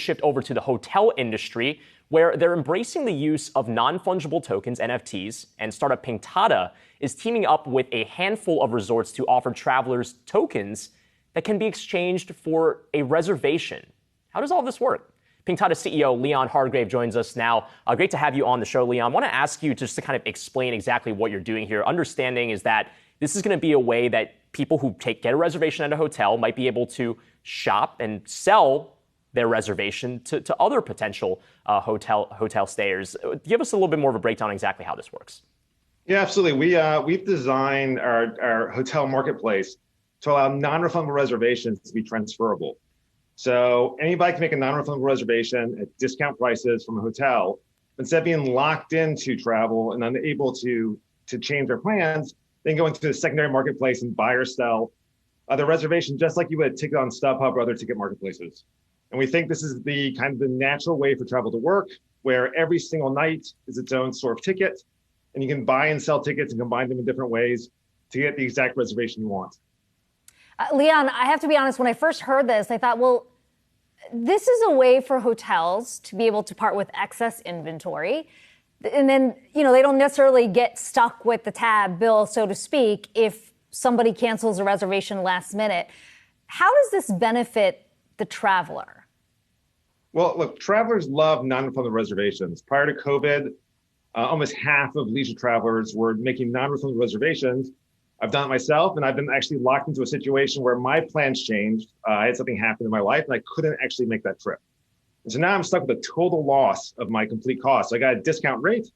shift over to the hotel industry, where they're embracing the use of non-fungible tokens, NFTs, and startup Pinktada is teaming up with a handful of resorts to offer travelers tokens that can be exchanged for a reservation. How does all this work? Pinktada CEO Lyon Hardgrave joins us now. Great to have you on the show, Lyon. I want to ask you just to kind of explain exactly what you're doing here. Understanding is that this is going to be a way that people who get a reservation at a hotel might be able to shop and sell their reservation to other potential hotel stayers. Give us a little bit more of a breakdown on exactly how this works. Yeah, absolutely. We've designed our hotel marketplace to allow non-refundable reservations to be transferable. So anybody can make a non-refundable reservation at discount prices from a hotel. Instead of being locked into travel and unable to change their plans, they can go into the secondary marketplace and buy or sell the reservation just like you would a ticket on StubHub or other ticket marketplaces. And we think this is the kind of the natural way for travel to work, where every single night is its own sort of ticket, and you can buy and sell tickets and combine them in different ways to get the exact reservation you want. Lyon, I have to be honest, when I first heard this, I thought, well, this is a way for hotels to be able to part with excess inventory. And then, they don't necessarily get stuck with the tab bill, so to speak, if somebody cancels a reservation last minute. How does this benefit the traveler? Well, look, travelers love non-refundable reservations. Prior to COVID, almost half of leisure travelers were making non-refundable reservations. I've done it myself, and I've been actually locked into a situation where my plans changed. I had something happen in my life, and I couldn't actually make that trip. And so now I'm stuck with a total loss of my complete cost. So I got a discount rate,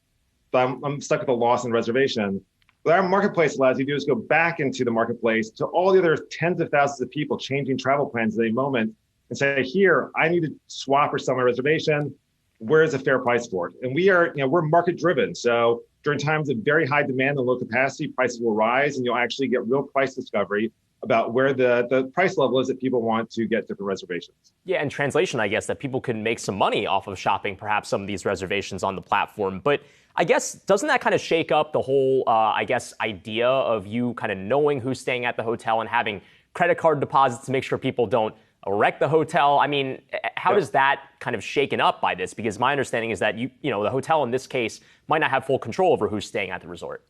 but I'm stuck with a loss in reservation. What our marketplace allows you to do is go back into the marketplace to all the other tens of thousands of people changing travel plans at a moment and say, here, I need to swap or sell my reservation. Where is a fair price for it? And we're market driven. So during times of very high demand and low capacity, prices will rise, and you'll actually get real price discovery about where the price level is that people want to get different reservations. Yeah, and translation, I guess, that people can make some money off of shopping perhaps some of these reservations on the platform. But I guess, doesn't that kind of shake up the whole, idea of you kind of knowing who's staying at the hotel and having credit card deposits to make sure people don't wreck the hotel? I mean, how does that kind of shaken up by this? Because my understanding is that the hotel in this case might not have full control over who's staying at the resort.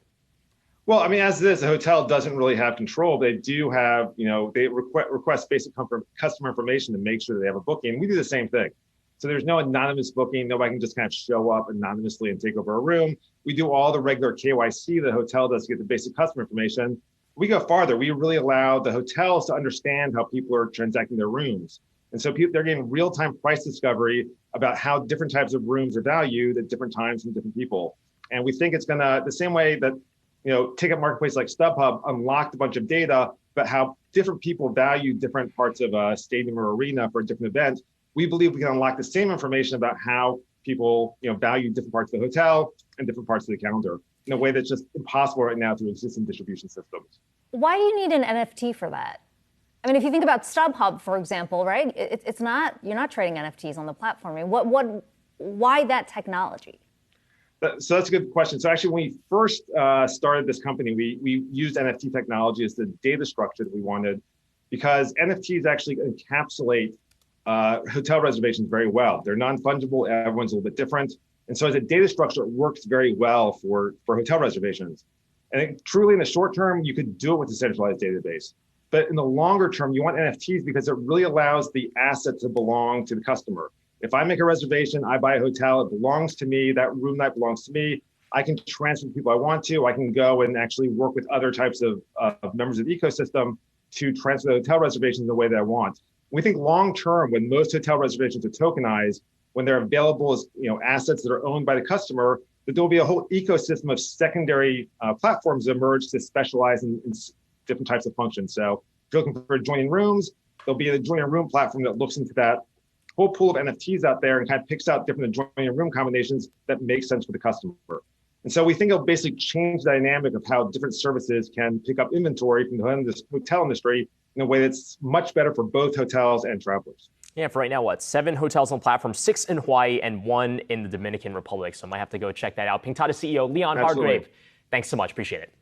Well, I mean, as it is, the hotel doesn't really have control. They do have, they request basic customer information to make sure that they have a booking. We do the same thing. So there's no anonymous booking. Nobody can just kind of show up anonymously and take over a room. We do all the regular KYC the hotel does to get the basic customer information. We go farther. We really allow the hotels to understand how people are transacting their rooms. And so they're getting real-time price discovery about how different types of rooms are valued at different times from different people. And we think it's gonna, the same way that, ticket marketplace like StubHub unlocked a bunch of data about how different people value different parts of a stadium or arena for a different event. We believe we can unlock the same information about how people, value different parts of the hotel and different parts of the calendar in a way that's just impossible right now through existing distribution systems. Why do you need an NFT for that? I mean, if you think about StubHub, for example, right? You're not trading NFTs on the platform. I mean, why that technology? So that's a good question. So actually, when we first started this company, we used NFT technology as the data structure that we wanted, because NFTs actually encapsulate hotel reservations very well. They're non-fungible. Everyone's a little bit different. And so as a data structure, it works very well for hotel reservations. And truly in the short term, you could do it with a centralized database. But in the longer term, you want NFTs because it really allows the asset to belong to the customer. If I make a reservation, I buy a hotel, it belongs to me, that room night belongs to me. I can transfer people I want to. I can go and actually work with other types of members of the ecosystem to transfer the hotel reservations in the way that I want. We think long-term, when most hotel reservations are tokenized, when they're available as assets that are owned by the customer, that there'll be a whole ecosystem of secondary platforms that emerge to specialize in different types of functions. So if you're looking for adjoining rooms, there'll be an adjoining room platform that looks into that whole pool of NFTs out there and kind of picks out different adjoining room combinations that make sense for the customer. And so we think it'll basically change the dynamic of how different services can pick up inventory from the hotel industry in a way that's much better for both hotels and travelers. Yeah, for right now, 7 hotels on the platform, 6 in Hawaii and 1 in the Dominican Republic. So I might have to go check that out. Pinktada CEO Lyon Hardgrave, thanks so much. Appreciate it.